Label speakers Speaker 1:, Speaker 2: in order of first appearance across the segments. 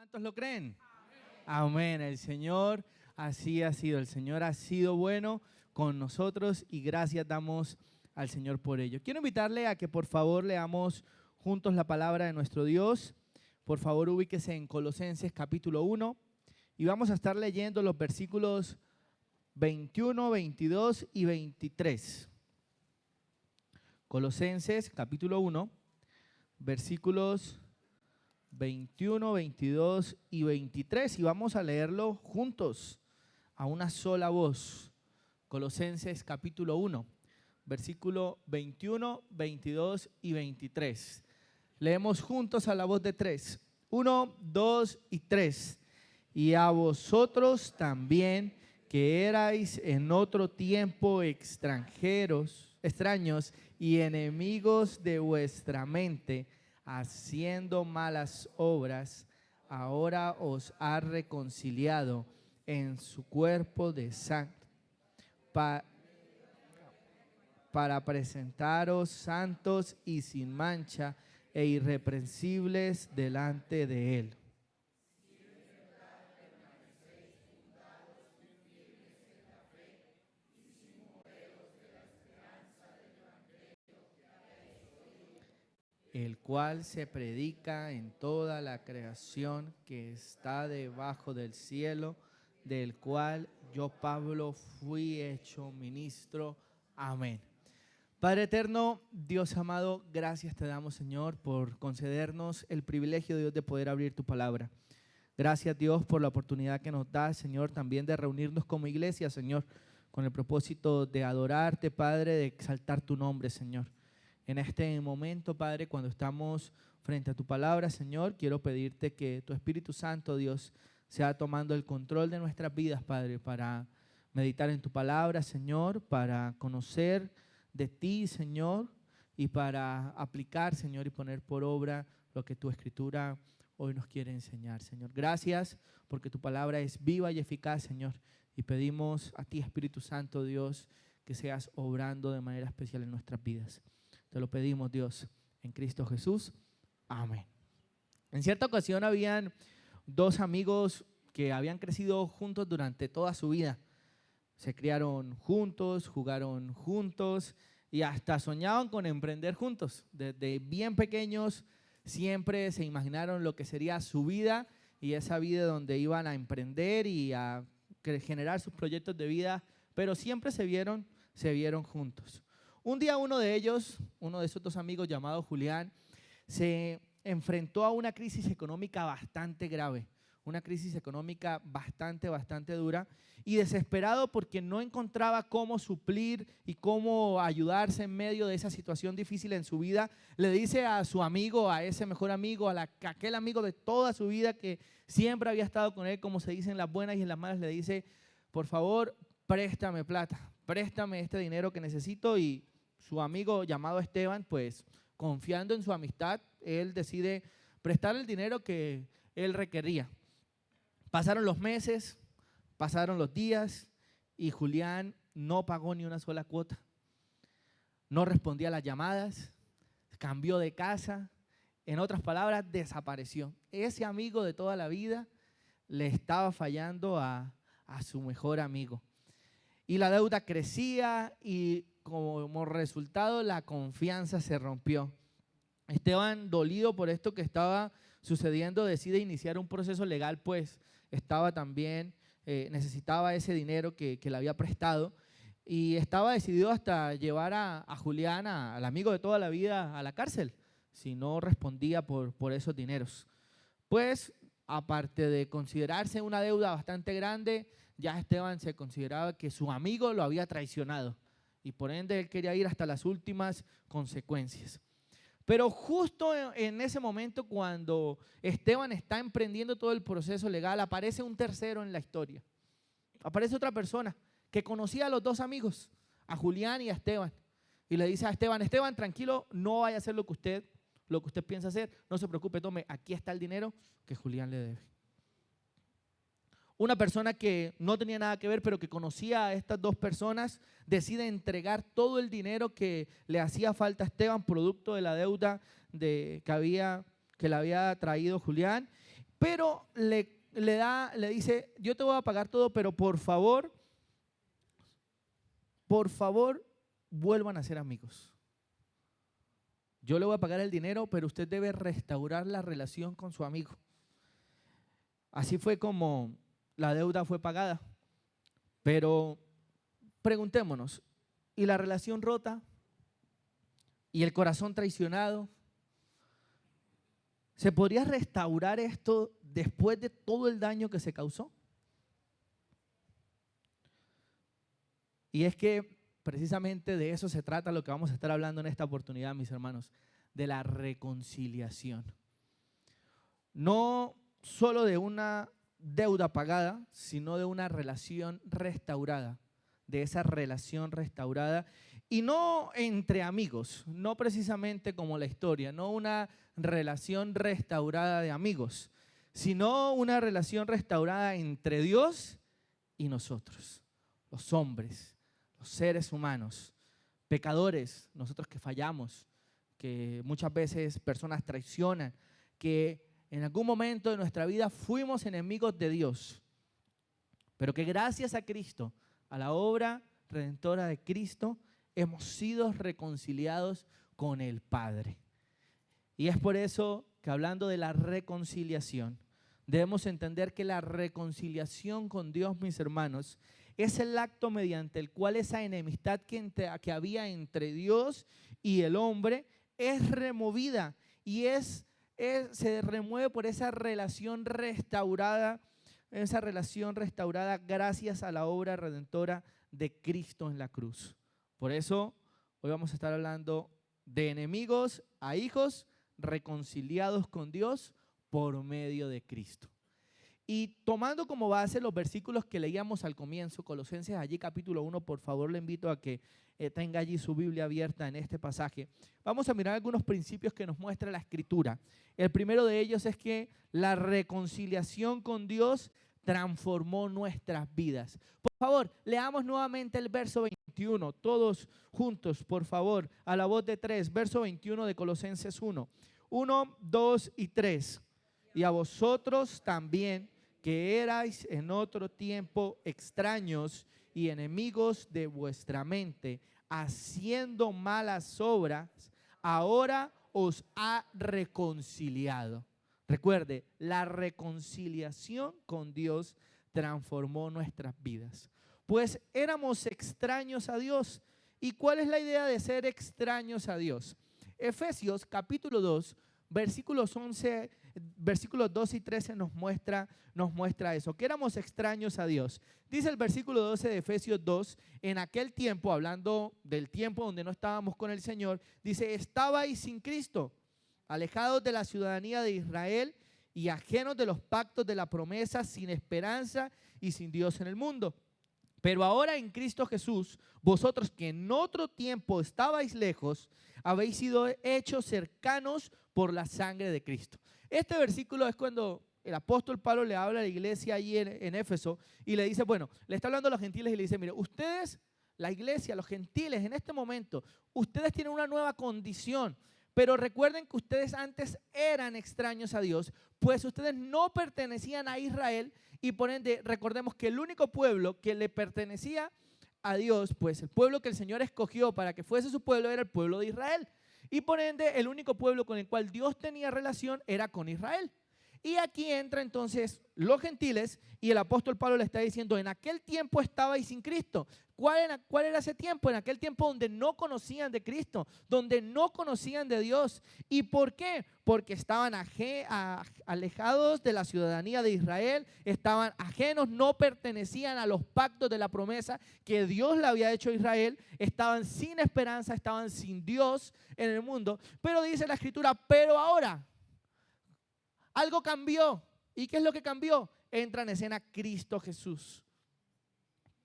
Speaker 1: ¿Cuántos lo creen? Amén. El Señor así ha sido. El Señor ha sido bueno con nosotros y gracias damos al Señor por ello. Quiero invitarle a que por favor leamos juntos la palabra de nuestro Dios. Por favor, ubíquese en Colosenses capítulo 1 y vamos a estar leyendo los versículos 21, 22 y 23. Colosenses capítulo 1, versículos 21, 22 y 23 y vamos a leerlo juntos a una sola voz. Colosenses capítulo 1, versículo 21, 22 y 23. Leemos juntos a la voz de tres. 1, 2 y 3. Y a vosotros también, que erais en otro tiempo extranjeros, extraños y enemigos de vuestra mente, haciendo malas obras, ahora os ha reconciliado en su cuerpo de sangre para presentaros santos y sin mancha e irreprensibles delante de Él. El cual se predica en toda la creación que está debajo del cielo, del cual yo, Pablo, fui hecho ministro. Amén. Padre eterno, Dios amado, gracias te damos, Señor, por concedernos el privilegio, Dios, de poder abrir tu palabra. Gracias, Dios, por la oportunidad que nos das, Señor, también de reunirnos como iglesia, Señor, con el propósito de adorarte, Padre, de exaltar tu nombre, Señor. En este momento, Padre, cuando estamos frente a tu palabra, Señor, quiero pedirte que tu Espíritu Santo, Dios, sea tomando el control de nuestras vidas, Padre, para meditar en tu palabra, Señor, para conocer de ti, Señor, y para aplicar, Señor, y poner por obra lo que tu Escritura hoy nos quiere enseñar, Señor. Gracias porque tu palabra es viva y eficaz, Señor, y pedimos a ti, Espíritu Santo, Dios, que seas obrando de manera especial en nuestras vidas. Te lo pedimos, Dios, en Cristo Jesús. Amén. En cierta ocasión habían dos amigos que habían crecido juntos durante toda su vida. Se criaron juntos, jugaron juntos y hasta soñaban con emprender juntos. Desde bien pequeños siempre se imaginaron lo que sería su vida y esa vida donde iban a emprender y a generar sus proyectos de vida, pero siempre se vieron juntos. Un día uno de ellos, uno de esos dos amigos llamado Julián, se enfrentó a una crisis económica bastante grave, una crisis económica bastante dura, y desesperado porque no encontraba cómo suplir y cómo ayudarse en medio de esa situación difícil en su vida, le dice a su amigo, a ese mejor amigo, a aquel amigo de toda su vida que siempre había estado con él, como se dice en las buenas y en las malas, le dice: por favor, préstame plata, préstame este dinero que necesito. Y su amigo llamado Esteban, pues confiando en su amistad, él decide prestar el dinero que él requería. Pasaron los meses, pasaron los días y Julián no pagó ni una sola cuota. No respondía a las llamadas, cambió de casa, en otras palabras, desapareció. Ese amigo de toda la vida le estaba fallando a su mejor amigo. Y la deuda crecía y como resultado la confianza se rompió. Esteban, dolido por esto que estaba sucediendo, decide iniciar un proceso legal, pues estaba también, necesitaba ese dinero que le había prestado y estaba decidido hasta llevar a Julián, al amigo de toda la vida, a la cárcel, si no respondía por esos dineros. Pues, aparte de considerarse una deuda bastante grande, ya Esteban se consideraba que su amigo lo había traicionado y por ende él quería ir hasta las últimas consecuencias. Pero justo en ese momento, cuando Esteban está emprendiendo todo el proceso legal, aparece un tercero en la historia. Aparece otra persona que conocía a los dos amigos, a Julián y a Esteban, y le dice a Esteban: Esteban, tranquilo, no vaya a hacer lo que usted piensa hacer, no se preocupe, tome, aquí está el dinero que Julián le debe. Una persona que no tenía nada que ver, pero que conocía a estas dos personas, decide entregar todo el dinero que le hacía falta a Esteban, producto de la deuda que le había traído Julián, pero le dice, yo te voy a pagar todo, pero por favor, vuelvan a ser amigos. Yo le voy a pagar el dinero, pero usted debe restaurar la relación con su amigo. Así fue como la deuda fue pagada. Pero preguntémonos, ¿y la relación rota? ¿Y el corazón traicionado? ¿Se podría restaurar esto después de todo el daño que se causó? Y es que precisamente de eso se trata lo que vamos a estar hablando en esta oportunidad, mis hermanos, de la reconciliación. No solo de una deuda pagada, sino de una relación restaurada, de esa relación restaurada, y no entre amigos, no precisamente como la historia, no una relación restaurada de amigos, sino una relación restaurada entre Dios y nosotros, los hombres, los seres humanos, pecadores, nosotros que fallamos, que muchas veces personas traicionan, que en algún momento de nuestra vida fuimos enemigos de Dios, pero que gracias a Cristo, a la obra redentora de Cristo, hemos sido reconciliados con el Padre. Y es por eso que hablando de la reconciliación, debemos entender que la reconciliación con Dios, mis hermanos, es el acto mediante el cual esa enemistad que había entre Dios y el hombre es removida y se remueve por esa relación restaurada gracias a la obra redentora de Cristo en la cruz. Por eso hoy vamos a estar hablando de enemigos a hijos reconciliados con Dios por medio de Cristo. Y tomando como base los versículos que leíamos al comienzo, Colosenses allí capítulo 1, por favor le invito a que tenga allí su Biblia abierta en este pasaje. Vamos a mirar algunos principios que nos muestra la Escritura. El primero de ellos es que la reconciliación con Dios transformó nuestras vidas. Por favor, leamos nuevamente el verso 21, todos juntos, por favor, a la voz de 3, verso 21 de Colosenses 1. 1, 2 y 3. Y a vosotros también, que erais en otro tiempo extraños y enemigos de vuestra mente, haciendo malas obras, ahora os ha reconciliado. Recuerde, la reconciliación con Dios transformó nuestras vidas. Pues éramos extraños a Dios. ¿Y cuál es la idea de ser extraños a Dios? Efesios capítulo 2, versículos 12 y 13 nos muestra eso, que éramos extraños a Dios. Dice el versículo 12 de Efesios 2, en aquel tiempo, hablando del tiempo donde no estábamos con el Señor, dice, estabais sin Cristo, alejados de la ciudadanía de Israel y ajenos de los pactos de la promesa, sin esperanza y sin Dios en el mundo. Pero ahora en Cristo Jesús, vosotros que en otro tiempo estabais lejos, habéis sido hechos cercanos por la sangre de Cristo. Este versículo es cuando el apóstol Pablo le habla a la iglesia allí en Éfeso y le dice, bueno, le está hablando a los gentiles y le dice, mire, ustedes, la iglesia, los gentiles en este momento, ustedes tienen una nueva condición. Pero recuerden que ustedes antes eran extraños a Dios, pues ustedes no pertenecían a Israel y por ende recordemos que el único pueblo que le pertenecía a Dios, pues el pueblo que el Señor escogió para que fuese su pueblo era el pueblo de Israel. Y por ende el único pueblo con el cual Dios tenía relación era con Israel. Y aquí entra entonces los gentiles y el apóstol Pablo le está diciendo, en aquel tiempo estabais sin Cristo. ¿Cuál era ese tiempo? En aquel tiempo donde no conocían de Cristo, donde no conocían de Dios. ¿Y por qué? Porque estaban alejados de la ciudadanía de Israel, estaban ajenos, no pertenecían a los pactos de la promesa que Dios le había hecho a Israel, estaban sin esperanza, estaban sin Dios en el mundo. Pero dice la Escritura, pero ahora algo cambió. ¿Y qué es lo que cambió? Entra en escena Cristo Jesús.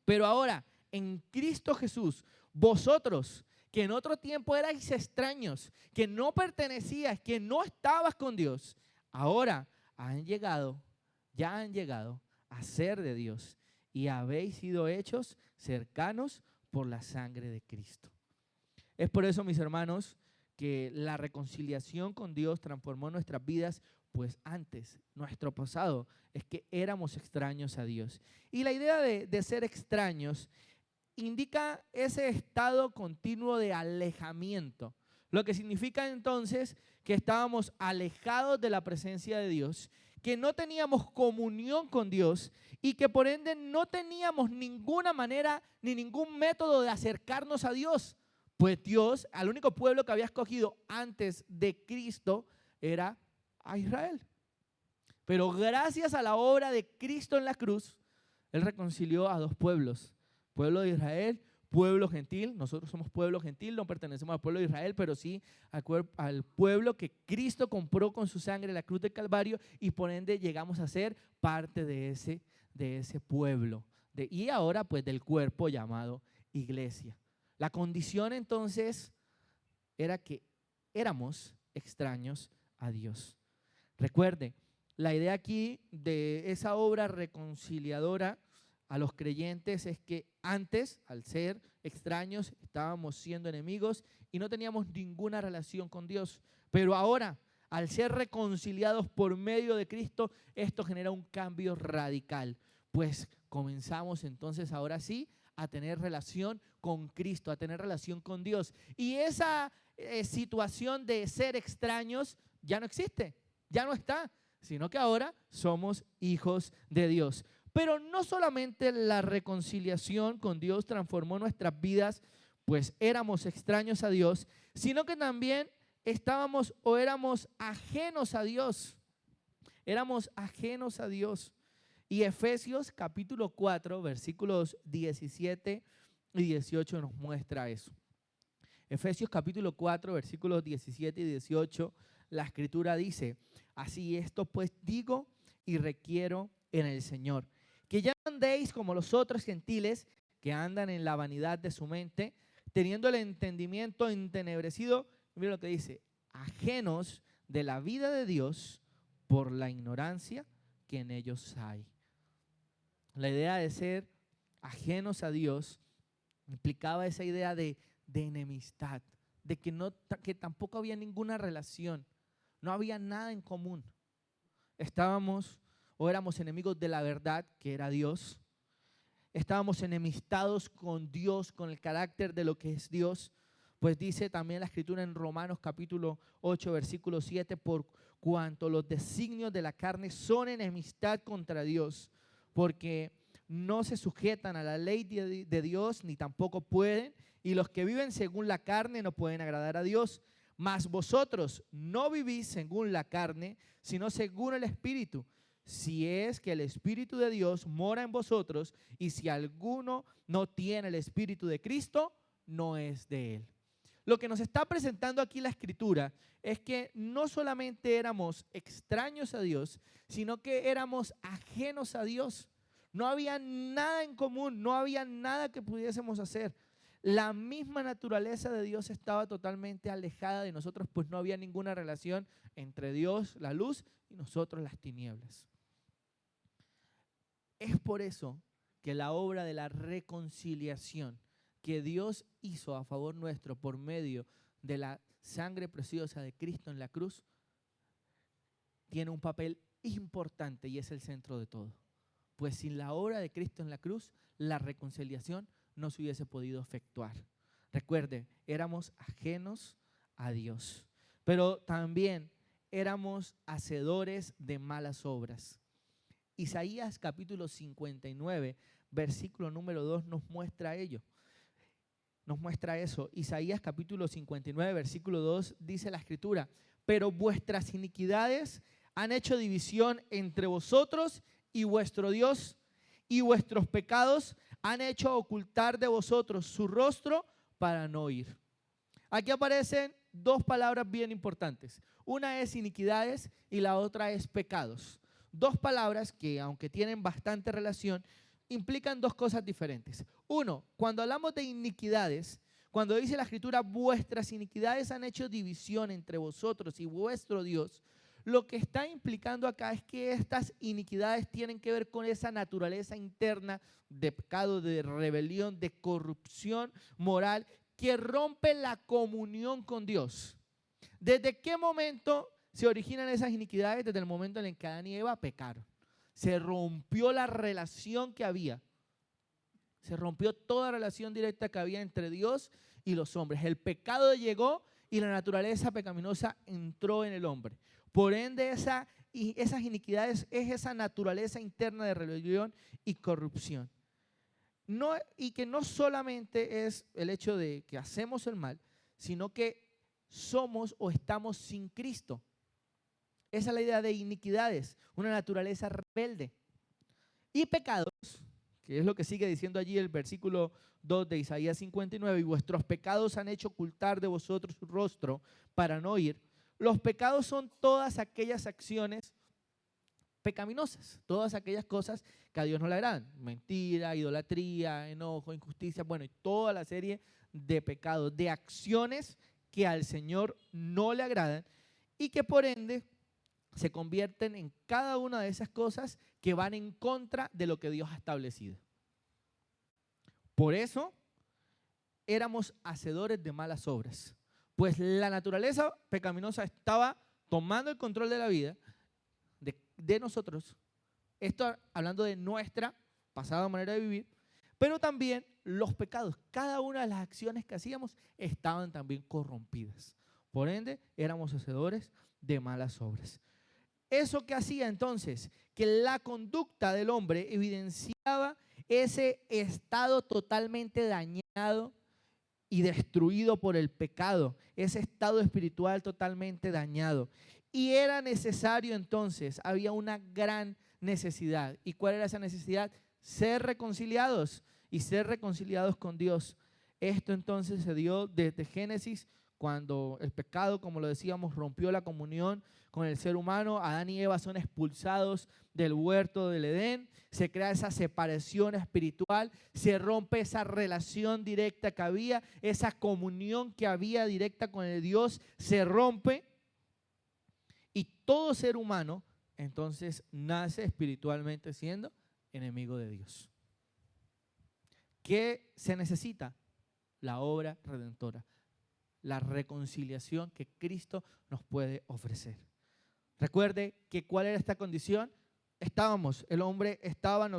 Speaker 1: Pero ahora, en Cristo Jesús, vosotros que en otro tiempo erais extraños, que no pertenecías, que no estabas con Dios, ahora ya han llegado a ser de Dios y habéis sido hechos cercanos por la sangre de Cristo. Es por eso, mis hermanos, que la reconciliación con Dios transformó nuestras vidas, pues antes, nuestro pasado, es que éramos extraños a Dios. Y la idea de ser extraños indica ese estado continuo de alejamiento, lo que significa entonces que estábamos alejados de la presencia de Dios, que no teníamos comunión con Dios y que por ende no teníamos ninguna manera ni ningún método de acercarnos a Dios. Pues Dios, al único pueblo que había escogido antes de Cristo era a Israel. Pero gracias a la obra de Cristo en la cruz, Él reconcilió a dos pueblos, pueblo de Israel, pueblo gentil. Nosotros somos pueblo gentil, no pertenecemos al pueblo de Israel, pero sí al pueblo que Cristo compró con su sangre en la cruz del Calvario, y por ende llegamos a ser parte de ese pueblo. Y ahora pues del cuerpo llamado iglesia. La condición entonces era que éramos extraños a Dios. Recuerde, la idea aquí de esa obra reconciliadora a los creyentes es que antes, al ser extraños, estábamos siendo enemigos y no teníamos ninguna relación con Dios. Pero ahora, al ser reconciliados por medio de Cristo, esto genera un cambio radical. Pues comenzamos entonces ahora sí a tener relación con Cristo, a tener relación con Dios. Y esa situación de ser extraños ya no existe, ya no está, sino que ahora somos hijos de Dios. Pero no solamente la reconciliación con Dios transformó nuestras vidas, pues éramos extraños a Dios, sino que también estábamos o éramos ajenos a Dios. Éramos ajenos a Dios. Y Efesios capítulo 4, versículos 17 y 18 nos muestra eso. Efesios capítulo 4, versículos 17 y 18, la Escritura dice: así esto pues digo y requiero en el Señor, que ya no andéis como los otros gentiles que andan en la vanidad de su mente, teniendo el entendimiento entenebrecido, mira lo que dice, ajenos de la vida de Dios por la ignorancia que en ellos hay. La idea de ser ajenos a Dios implicaba esa idea de enemistad, de que tampoco había ninguna relación, no había nada en común. Estábamos o éramos enemigos de la verdad, que era Dios. Estábamos enemistados con Dios, con el carácter de lo que es Dios. Pues dice también la Escritura en Romanos capítulo 8, versículo 7, por cuanto los designios de la carne son enemistad contra Dios, porque no se sujetan a la ley de Dios, ni tampoco pueden, y los que viven según la carne no pueden agradar a Dios. Mas vosotros no vivís según la carne, sino según el Espíritu, si es que el Espíritu de Dios mora en vosotros, y si alguno no tiene el Espíritu de Cristo, no es de él. Lo que nos está presentando aquí la Escritura es que no solamente éramos extraños a Dios, sino que éramos ajenos a Dios. No había nada en común, no había nada que pudiésemos hacer. La misma naturaleza de Dios estaba totalmente alejada de nosotros, pues no había ninguna relación entre Dios, la luz, y nosotros, las tinieblas. Es por eso que la obra de la reconciliación que Dios hizo a favor nuestro por medio de la sangre preciosa de Cristo en la cruz tiene un papel importante y es el centro de todo. Pues sin la obra de Cristo en la cruz, la reconciliación no se hubiese podido efectuar. Recuerde, éramos ajenos a Dios, pero también éramos hacedores de malas obras. Isaías capítulo 59, versículo número 2 nos muestra ello. Nos muestra eso. Isaías capítulo 59, versículo 2 dice la Escritura: pero vuestras iniquidades han hecho división entre vosotros y vuestro Dios, y vuestros pecados han hecho ocultar de vosotros su rostro para no oír. Aquí aparecen dos palabras bien importantes. Una es iniquidades y la otra es pecados. Dos palabras que, aunque tienen bastante relación, implican dos cosas diferentes. Uno, cuando hablamos de iniquidades, cuando dice la Escritura, vuestras iniquidades han hecho división entre vosotros y vuestro Dios, lo que está implicando acá es que estas iniquidades tienen que ver con esa naturaleza interna de pecado, de rebelión, de corrupción moral que rompe la comunión con Dios. ¿Desde qué momento se originan esas iniquidades desde el momento en el que Adán y Eva pecaron. Se rompió la relación que había. Se rompió toda relación directa que había entre Dios y los hombres. El pecado llegó y la naturaleza pecaminosa entró en el hombre. Por ende, esas iniquidades es esa naturaleza interna de rebelión y corrupción. No, y que no solamente es el hecho de que hacemos el mal, sino que somos o estamos sin Cristo. Esa es la idea de iniquidades, una naturaleza rebelde. Y pecados, que es lo que sigue diciendo allí el versículo 2 de Isaías 59, y vuestros pecados han hecho ocultar de vosotros su rostro para no oír. Los pecados son todas aquellas acciones pecaminosas, todas aquellas cosas que a Dios no le agradan. Mentira, idolatría, enojo, injusticia, bueno, y toda la serie de pecados, de acciones que al Señor no le agradan y que por ende se convierten en cada una de esas cosas que van en contra de lo que Dios ha establecido. Por eso éramos hacedores de malas obras, pues la naturaleza pecaminosa estaba tomando el control de la vida de nosotros. Esto hablando de nuestra pasada manera de vivir, pero también los pecados, cada una de las acciones que hacíamos estaban también corrompidas. Por ende, éramos hacedores de malas obras. ¿Eso qué hacía entonces? Que la conducta del hombre evidenciaba ese estado totalmente dañado y destruido por el pecado, ese estado espiritual totalmente dañado. Y era necesario entonces, había una gran necesidad. ¿Y cuál era esa necesidad? Ser reconciliados y ser reconciliados con Dios. Esto entonces se dio desde Génesis, cuando el pecado, como lo decíamos, rompió la comunión con el ser humano. Adán y Eva son expulsados del huerto del Edén, se crea esa separación espiritual, se rompe esa relación directa que había, esa comunión que había directa con el Dios, se rompe y todo ser humano entonces nace espiritualmente siendo enemigo de Dios. ¿Qué se necesita? La obra redentora, la reconciliación que Cristo nos puede ofrecer. Recuerde que ¿cuál era esta condición? El hombre estaba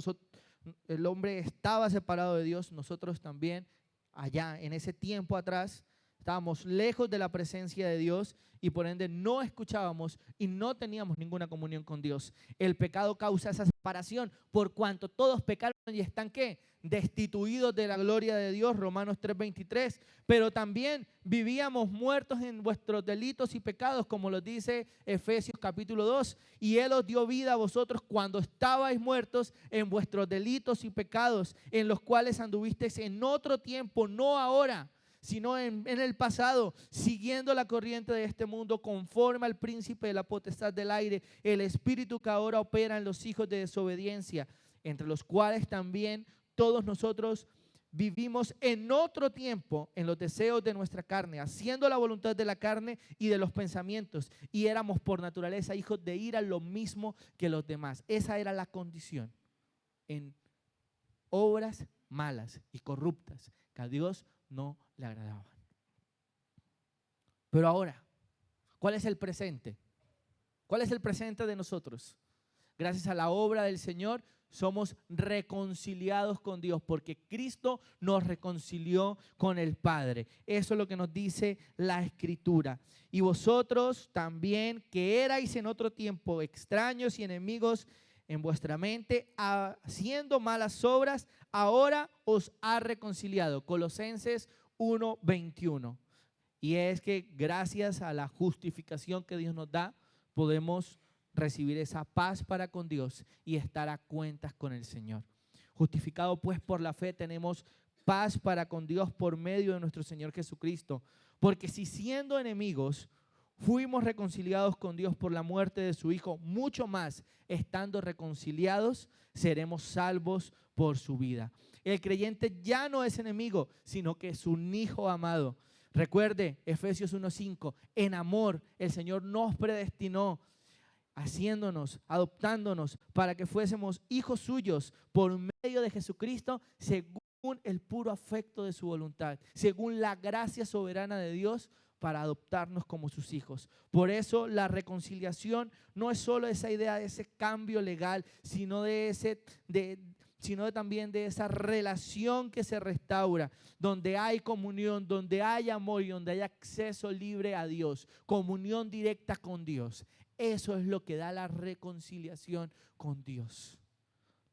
Speaker 1: separado de Dios, nosotros también allá en ese tiempo atrás estábamos lejos de la presencia de Dios y por ende no escuchábamos y no teníamos ninguna comunión con Dios. El pecado causa esa separación, por cuanto todos pecaron y están ¿qué? Destituidos de la gloria de Dios, Romanos 3:23, pero también vivíamos muertos en vuestros delitos y pecados, como lo dice Efesios capítulo 2, y Él os dio vida a vosotros cuando estabais muertos en vuestros delitos y pecados, en los cuales anduvisteis en otro tiempo, no ahora, sino en el pasado, siguiendo la corriente de este mundo, conforme al príncipe de la potestad del aire, el espíritu que ahora opera en los hijos de desobediencia, entre los cuales también todos nosotros vivimos en otro tiempo en los deseos de nuestra carne, haciendo la voluntad de la carne y de los pensamientos, y éramos por naturaleza hijos de ira, lo mismo que los demás. Esa era la condición, en obras malas y corruptas que a Dios no le agradaban. Pero ahora, ¿cuál es el presente? ¿Cuál es el presente de nosotros? Gracias a la obra del Señor somos reconciliados con Dios, porque Cristo nos reconcilió con el Padre. Eso es lo que nos dice la Escritura. Y vosotros también, que erais en otro tiempo extraños y enemigos en vuestra mente, haciendo malas obras, ahora os ha reconciliado. Colosenses 1:21. Y es que gracias a la justificación que Dios nos da, podemos recibir esa paz para con Dios y estar a cuentas con el Señor. Justificado pues por la fe tenemos paz para con Dios por medio de nuestro Señor Jesucristo. Porque si siendo enemigos fuimos reconciliados con Dios por la muerte de su Hijo, mucho más estando reconciliados seremos salvos por su vida. El creyente ya no es enemigo, sino que es un hijo amado. Recuerde Efesios 1:5, en amor el Señor nos predestinó, haciéndonos, adoptándonos para que fuésemos hijos suyos por medio de Jesucristo, según el puro afecto de su voluntad, según la gracia soberana de Dios para adoptarnos como sus hijos. Por eso la reconciliación no es solo esa idea de ese cambio legal, sino también de esa relación que se restaura, donde hay comunión, donde hay amor y donde hay acceso libre a Dios, comunión directa con Dios. Eso es lo que da la reconciliación con Dios.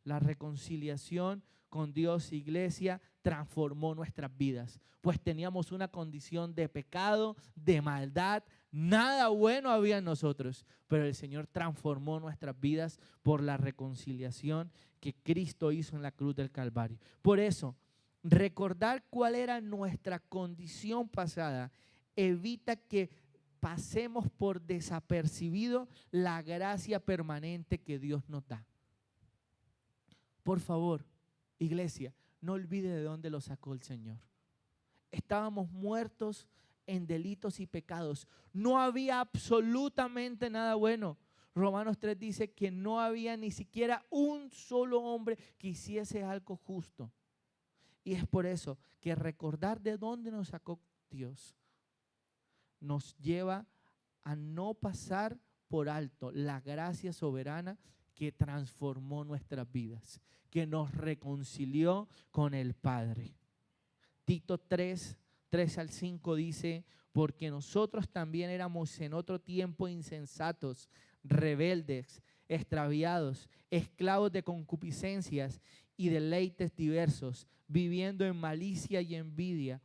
Speaker 1: La reconciliación con Dios, iglesia, transformó nuestras vidas, pues teníamos una condición de pecado, de maldad, nada bueno había en nosotros, pero el Señor transformó nuestras vidas por la reconciliación que Cristo hizo en la cruz del Calvario. Por eso, recordar cuál era nuestra condición pasada evita que pasemos por desapercibido la gracia permanente que Dios nos da. Por favor, iglesia, no olvide de dónde lo sacó el Señor. Estábamos muertos en delitos y pecados. No había absolutamente nada bueno. Romanos 3 dice que no había ni siquiera un solo hombre que hiciese algo justo. Y es por eso que recordar de dónde nos sacó Dios nos lleva a no pasar por alto la gracia soberana que transformó nuestras vidas, que nos reconcilió con el Padre. Tito 3, 3-5 dice, porque nosotros también éramos en otro tiempo insensatos, rebeldes, extraviados, esclavos de concupiscencias y deleites diversos, viviendo en malicia y envidia,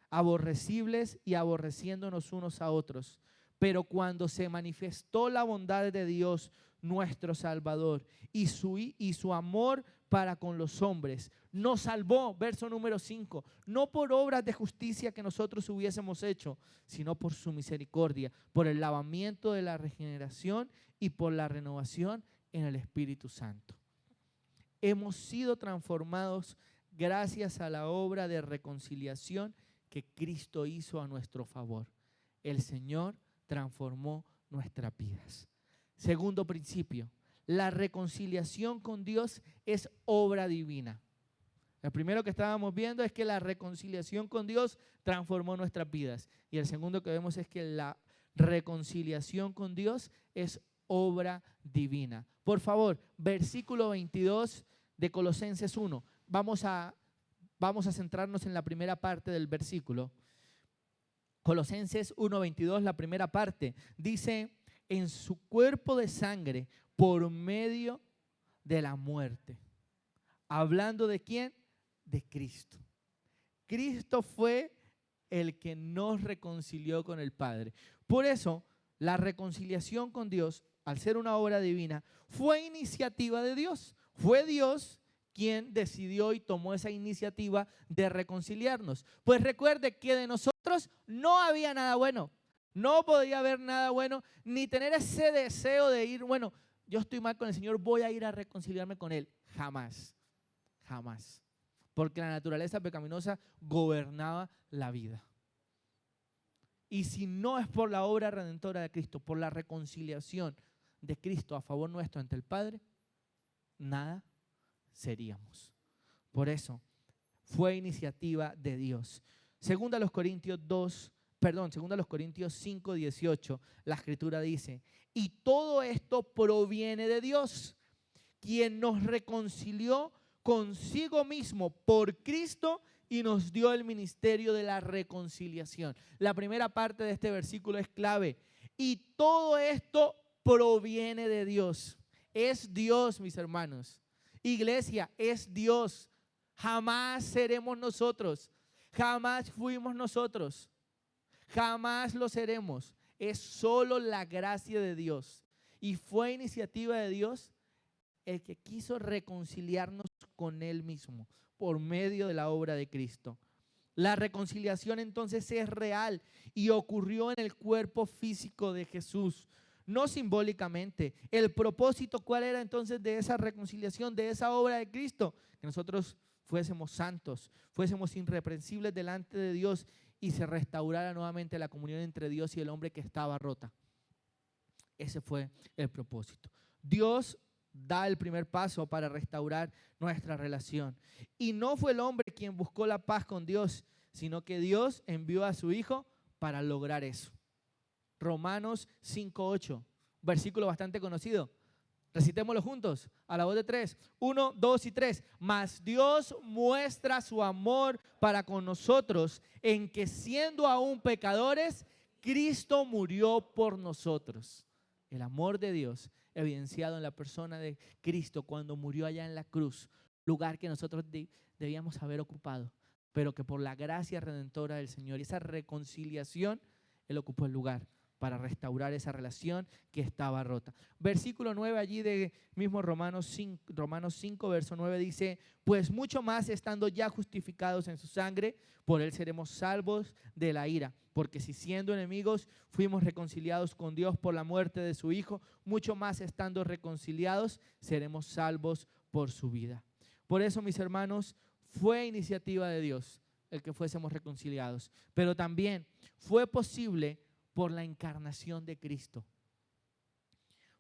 Speaker 1: aborrecibles y aborreciéndonos unos a otros. Pero cuando se manifestó la bondad de Dios, nuestro Salvador, y su amor para con los hombres, nos salvó, verso número 5, no por obras de justicia que nosotros hubiésemos hecho, sino por su misericordia, por el lavamiento de la regeneración y por la renovación en el Espíritu Santo. Hemos sido transformados gracias a la obra de reconciliación que Cristo hizo a nuestro favor. El Señor transformó nuestras vidas. Segundo principio, la reconciliación con Dios es obra divina. El primero que estábamos viendo es que la reconciliación con Dios transformó nuestras vidas. Y el segundo que vemos es que la reconciliación con Dios es obra divina. Por favor, versículo 22 de Colosenses 1. Vamos a centrarnos en la primera parte del versículo. Colosenses 1:22, la primera parte, dice, en su cuerpo de sangre por medio de la muerte. ¿Hablando de quién? De Cristo. Cristo fue el que nos reconcilió con el Padre. Por eso, la reconciliación con Dios, al ser una obra divina, fue iniciativa de Dios. Fue Dios quien decidió y tomó esa iniciativa de reconciliarnos. Pues recuerde que de nosotros no había nada bueno. No podía haber nada bueno, ni tener ese deseo de ir, bueno, yo estoy mal con el Señor, voy a ir a reconciliarme con Él. Jamás, jamás. Porque la naturaleza pecaminosa gobernaba la vida. Y si no es por la obra redentora de Cristo, por la reconciliación de Cristo a favor nuestro ante el Padre, nada seríamos. Por eso fue iniciativa de Dios. Segunda los Corintios 5:18, la Escritura dice, y todo esto proviene de Dios, quien nos reconcilió consigo mismo por Cristo y nos dio el ministerio de la reconciliación. La primera parte de este versículo es clave. Y todo esto proviene de Dios. Es Dios, mis hermanos. Iglesia, es Dios. Jamás seremos nosotros. Jamás fuimos nosotros. Jamás lo seremos. Es solo la gracia de Dios. Y fue iniciativa de Dios el que quiso reconciliarnos con Él mismo por medio de la obra de Cristo. La reconciliación entonces es real y ocurrió en el cuerpo físico de Jesús, no simbólicamente. El propósito, ¿cuál era entonces de esa reconciliación, de esa obra de Cristo? Que nosotros fuésemos santos, fuésemos irreprensibles delante de Dios y se restaurara nuevamente la comunión entre Dios y el hombre que estaba rota. Ese fue el propósito. Dios da el primer paso para restaurar nuestra relación. Y no fue el hombre quien buscó la paz con Dios, sino que Dios envió a su Hijo para lograr eso. Romanos 5:8, versículo bastante conocido. Recitémoslo juntos, a la voz de 3. 1, 2 y 3. Mas Dios muestra su amor para con nosotros en que siendo aún pecadores, Cristo murió por nosotros. El amor de Dios evidenciado en la persona de Cristo cuando murió allá en la cruz, lugar que nosotros debíamos haber ocupado, pero que por la gracia redentora del Señor y esa reconciliación, Él ocupó el lugar para restaurar esa relación que estaba rota. Versículo 9 allí de mismo Romanos 5, verso 9 dice, pues mucho más estando ya justificados en su sangre, por él seremos salvos de la ira. Porque si siendo enemigos fuimos reconciliados con Dios por la muerte de su Hijo, mucho más estando reconciliados seremos salvos por su vida. Por eso, mis hermanos, fue iniciativa de Dios el que fuésemos reconciliados, pero también fue posible por la encarnación de Cristo.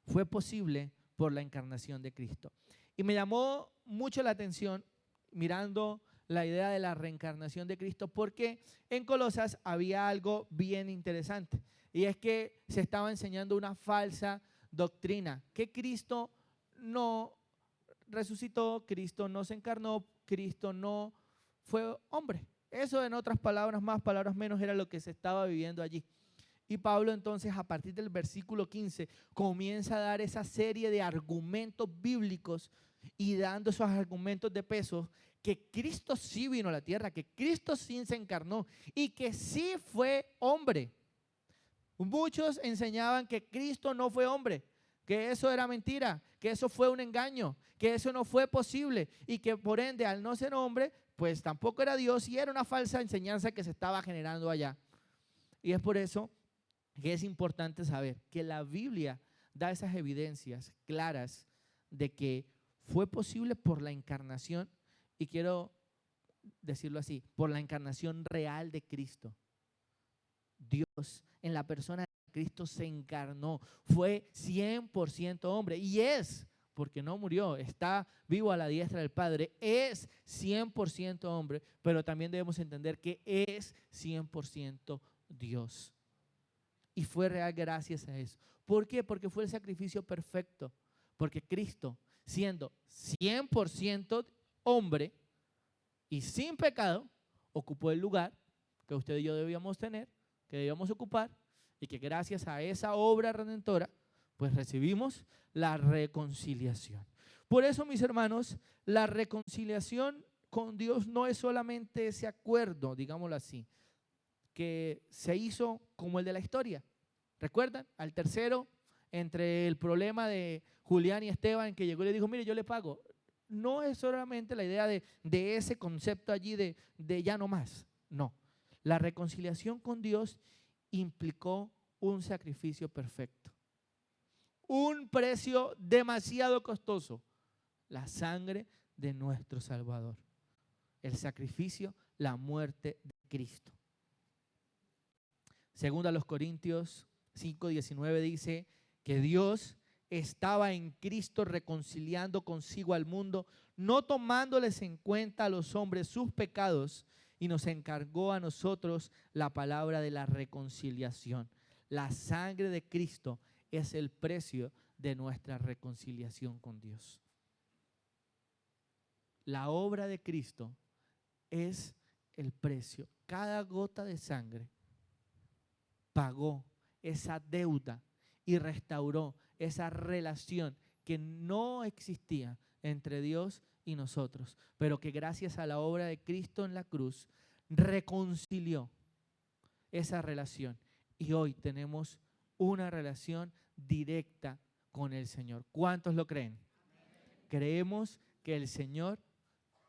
Speaker 1: Fue posible por la encarnación de Cristo. Y me llamó mucho la atención mirando la idea de la reencarnación de Cristo, porque en Colosas había algo bien interesante, y es que se estaba enseñando una falsa doctrina, que Cristo no resucitó, Cristo no se encarnó, Cristo no fue hombre. Eso, en otras palabras más, palabras menos, era lo que se estaba viviendo allí. Y Pablo entonces, a partir del versículo 15, comienza a dar esa serie de argumentos bíblicos y dando esos argumentos de peso, que Cristo sí vino a la tierra, que Cristo sí se encarnó y que sí fue hombre. Muchos enseñaban que Cristo no fue hombre, que eso era mentira, que eso fue un engaño, que eso no fue posible y que por ende, al no ser hombre, pues tampoco era Dios, y era una falsa enseñanza que se estaba generando allá. Y es por eso que es importante saber que la Biblia da esas evidencias claras de que fue posible por la encarnación, y quiero decirlo así, por la encarnación real de Cristo. Dios en la persona de Cristo se encarnó, fue 100% hombre, y es, porque no murió, está vivo a la diestra del Padre, es 100% hombre, pero también debemos entender que es 100% Dios. Y fue real gracias a eso. ¿Por qué? Porque fue el sacrificio perfecto. Porque Cristo, siendo 100% hombre y sin pecado, ocupó el lugar que usted y yo debíamos tener, que debíamos ocupar, y que gracias a esa obra redentora, pues recibimos la reconciliación. Por eso, mis hermanos, la reconciliación con Dios no es solamente ese acuerdo, digámoslo así, que se hizo como el de la historia. ¿Recuerdan? Al tercero, entre el problema de Julián y Esteban, que llegó y le dijo, mire, yo le pago. No es solamente la idea de ese concepto allí de ya no más. No. La reconciliación con Dios implicó un sacrificio perfecto. Un precio demasiado costoso. La sangre de nuestro Salvador. El sacrificio, la muerte de Cristo. Según a los Corintios 5:19 dice que Dios estaba en Cristo reconciliando consigo al mundo, no tomándoles en cuenta a los hombres sus pecados, y nos encargó a nosotros la palabra de la reconciliación. La sangre de Cristo es el precio de nuestra reconciliación con Dios. La obra de Cristo es el precio. Cada gota de sangre pagó esa deuda y restauró esa relación que no existía entre Dios y nosotros, pero que gracias a la obra de Cristo en la cruz reconcilió esa relación, y hoy tenemos una relación directa con el Señor. ¿Cuántos lo creen? Creemos que el Señor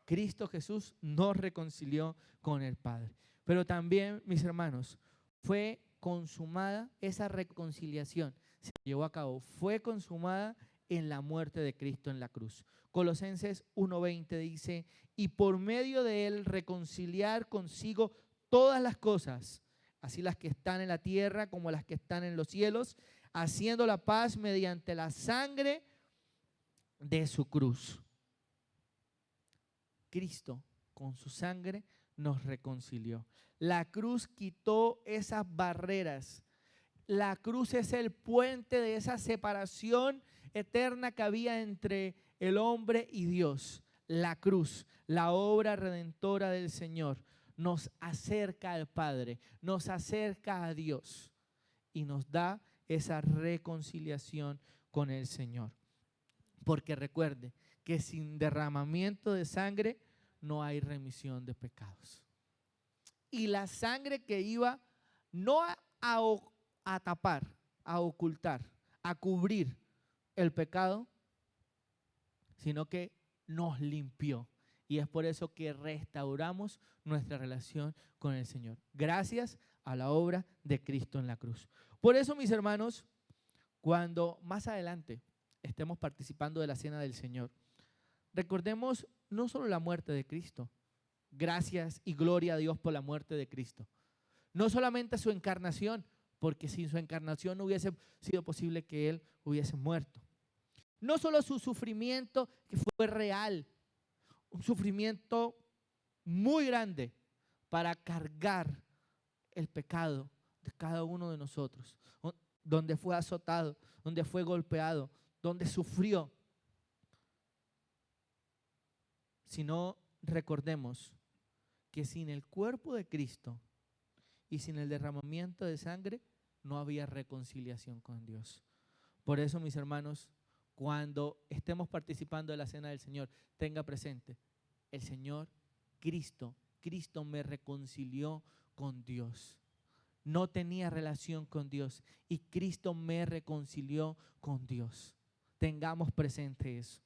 Speaker 1: Cristo Jesús nos reconcilió con el Padre. Pero también, mis hermanos, fue consumada esa reconciliación, se llevó a cabo, fue consumada en la muerte de Cristo en la cruz. Colosenses 1:20 dice, y por medio de él reconciliar consigo todas las cosas, así las que están en la tierra como las que están en los cielos, haciendo la paz mediante la sangre de su cruz. Cristo, con su sangre, nos reconcilió. La cruz quitó esas barreras. La cruz es el puente de esa separación eterna que había entre el hombre y Dios. La cruz, la obra redentora del Señor, nos acerca al Padre, nos acerca a Dios y nos da esa reconciliación con el Señor. Porque recuerde que sin derramamiento de sangre no hay remisión de pecados. Y la sangre que iba no a tapar, a ocultar, a cubrir el pecado, sino que nos limpió. Y es por eso que restauramos nuestra relación con el Señor, gracias a la obra de Cristo en la cruz. Por eso, mis hermanos, cuando más adelante estemos participando de la cena del Señor, recordemos no solo la muerte de Cristo, gracias y gloria a Dios por la muerte de Cristo, no solamente su encarnación, porque sin su encarnación no hubiese sido posible que Él hubiese muerto. No solo su sufrimiento, que fue real, un sufrimiento muy grande para cargar el pecado de cada uno de nosotros, donde fue azotado, donde fue golpeado, donde sufrió. Sino recordemos que sin el cuerpo de Cristo y sin el derramamiento de sangre no había reconciliación con Dios. Por eso, mis hermanos, cuando estemos participando de la cena del Señor, tenga presente, el Señor Cristo me reconcilió con Dios. No tenía relación con Dios y Cristo me reconcilió con Dios. Tengamos presente eso.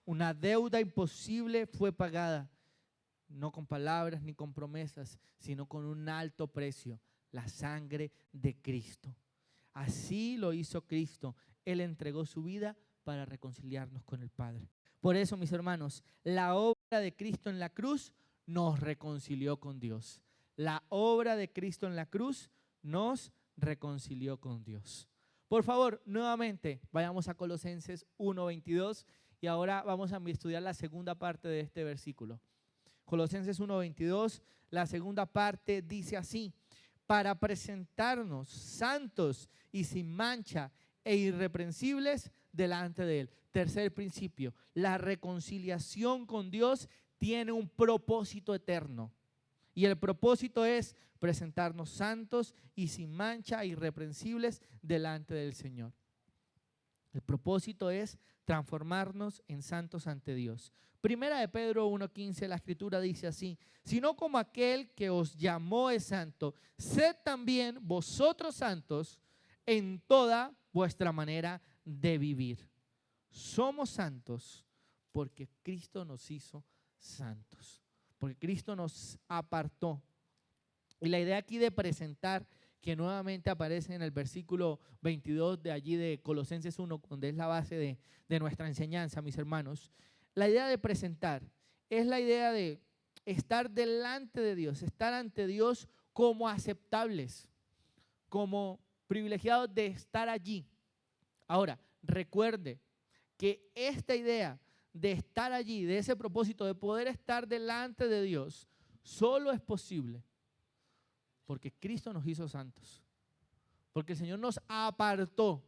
Speaker 1: Una deuda imposible fue pagada, no con palabras ni con promesas, sino con un alto precio, la sangre de Cristo. Así lo hizo Cristo. Él entregó su vida para reconciliarnos con el Padre. Por eso, mis hermanos, la obra de Cristo en la cruz nos reconcilió con Dios. La obra de Cristo en la cruz nos reconcilió con Dios. Por favor, nuevamente, vayamos a Colosenses 1:22 y ahora vamos a estudiar la segunda parte de este versículo. Colosenses 1:22, la segunda parte dice así: para presentarnos santos y sin mancha e irreprensibles delante de Él. Tercer principio, la reconciliación con Dios tiene un propósito eterno. Y el propósito es presentarnos santos y sin mancha e irreprensibles delante del Señor. El propósito es transformarnos en santos ante Dios. Primera de Pedro 1:15, la escritura dice así: sino como aquel que os llamó es santo, sed también vosotros santos en toda vuestra manera de vivir. Somos santos porque Cristo nos hizo santos, porque Cristo nos apartó. Y la idea aquí de presentar, que nuevamente aparece en el versículo 22 de allí de Colosenses 1, donde es la base de nuestra enseñanza, mis hermanos. La idea de presentar es la idea de estar delante de Dios, estar ante Dios como aceptables, como privilegiados de estar allí. Ahora, recuerde que esta idea de estar allí, de ese propósito de poder estar delante de Dios, solo es posible porque Cristo nos hizo santos, porque el Señor nos apartó,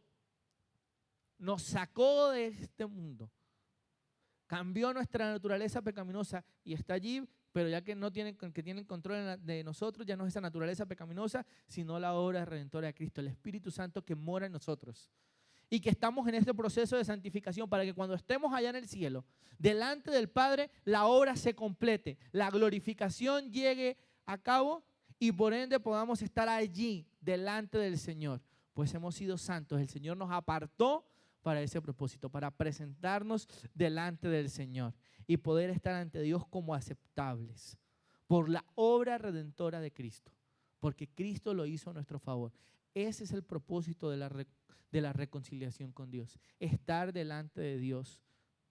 Speaker 1: nos sacó de este mundo, cambió nuestra naturaleza pecaminosa y está allí, pero ya que no tienen, que tienen control de nosotros, ya no es esa naturaleza pecaminosa, sino la obra redentora de Cristo, el Espíritu Santo que mora en nosotros. Y que estamos en este proceso de santificación para que cuando estemos allá en el cielo, delante del Padre, la obra se complete, la glorificación llegue a cabo y por ende podamos estar allí delante del Señor, pues hemos sido santos. El Señor nos apartó para ese propósito, para presentarnos delante del Señor y poder estar ante Dios como aceptables por la obra redentora de Cristo, porque Cristo lo hizo a nuestro favor. Ese es el propósito de la reconciliación con Dios, estar delante de Dios,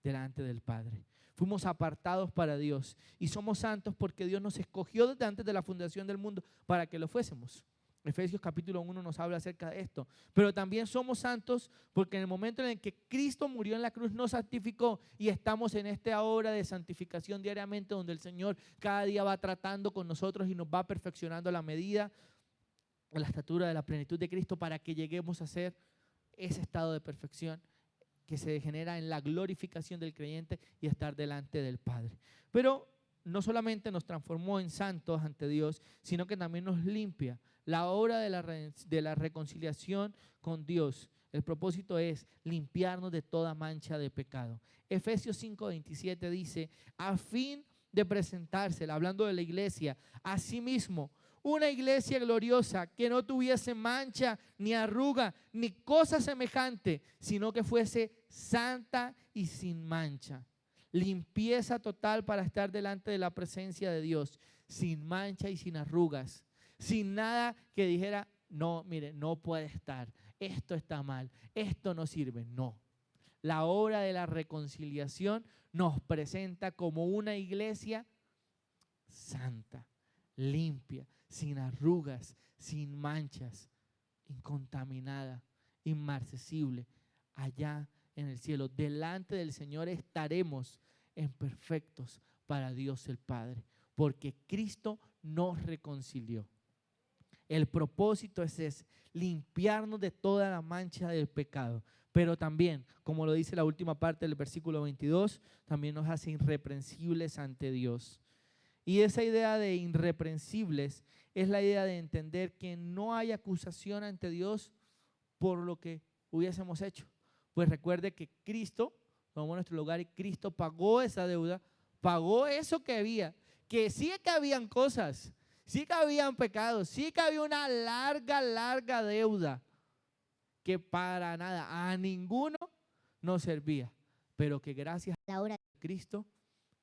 Speaker 1: delante del Padre. Fuimos apartados para Dios y somos santos porque Dios nos escogió desde antes de la fundación del mundo para que lo fuésemos. Efesios capítulo 1 nos habla acerca de esto. Pero también somos santos porque en el momento en el que Cristo murió en la cruz nos santificó y estamos en esta obra de santificación diariamente donde el Señor cada día va tratando con nosotros y nos va perfeccionando a la medida, a la estatura de la plenitud de Cristo para que lleguemos a ser ese estado de perfección que se genera en la glorificación del creyente y estar delante del Padre. Pero no solamente nos transformó en santos ante Dios, sino que también nos limpia. La obra de la reconciliación con Dios, el propósito es limpiarnos de toda mancha de pecado. Efesios 5:27 dice, a fin de presentársela, hablando de la iglesia, a sí mismo, una iglesia gloriosa que no tuviese mancha, ni arruga, ni cosa semejante, sino que fuese santa y sin mancha. Limpieza total para estar delante de la presencia de Dios, sin mancha y sin arrugas, sin nada que dijera, no, mire, no puede estar, esto está mal, esto no sirve. No, la obra de la reconciliación nos presenta como una iglesia santa, limpia, sin arrugas, sin manchas, incontaminada, inmarcesible, allá en el cielo. Delante del Señor estaremos en perfectos para Dios el Padre, porque Cristo nos reconcilió. El propósito es ese, limpiarnos de toda la mancha del pecado, pero también, como lo dice la última parte del versículo 22, también nos hace irreprensibles ante Dios. Y esa idea de irreprensibles es la idea de entender que no hay acusación ante Dios por lo que hubiésemos hecho. Pues recuerde que Cristo tomó nuestro lugar y Cristo pagó esa deuda, pagó eso que había, que sí que habían cosas, sí que habían pecados, sí que había una larga deuda que para nada, a ninguno nos servía, pero que gracias a la obra de Cristo,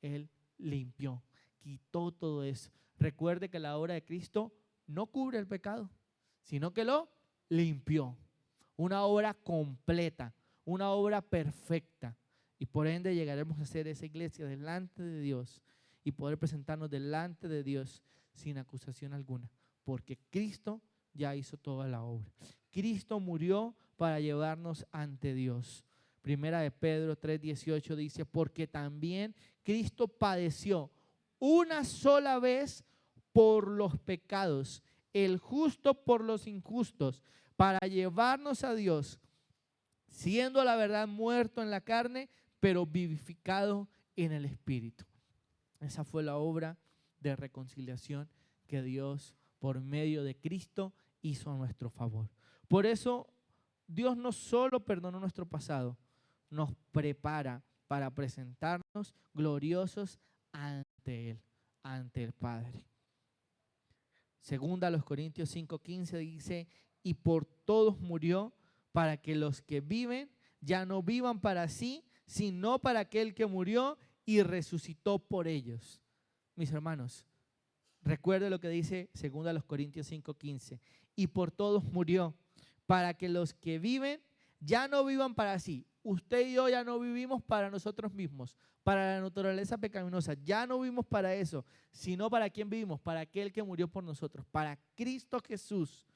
Speaker 1: Él limpió, quitó todo eso. Recuerde que la obra de Cristo no cubre el pecado, sino que lo limpió. Una obra completa, una obra perfecta. Y por ende llegaremos a ser esa iglesia delante de Dios y poder presentarnos delante de Dios sin acusación alguna, porque Cristo ya hizo toda la obra. Cristo murió para llevarnos ante Dios. Primera de Pedro 3:18 dice, porque también Cristo padeció una sola vez por los pecados, el justo por los injustos, para llevarnos a Dios, siendo la verdad muerto en la carne, pero vivificado en el Espíritu. Esa fue la obra de reconciliación que Dios, por medio de Cristo, hizo a nuestro favor. Por eso, Dios no solo perdonó nuestro pasado, nos prepara para presentarnos gloriosos ante Él, ante el Padre. Segunda a los Corintios 5:15 dice, y por todos murió para que los que viven ya no vivan para sí, sino para aquel que murió y resucitó por ellos. Mis hermanos, recuerde lo que dice segunda a los Corintios 5:15, y por todos murió para que los que viven ya no vivan para sí. Usted y yo ya no vivimos para nosotros mismos, para la naturaleza pecaminosa, ya no vivimos para eso, sino para quién vivimos, para aquel que murió por nosotros, para Cristo Jesús,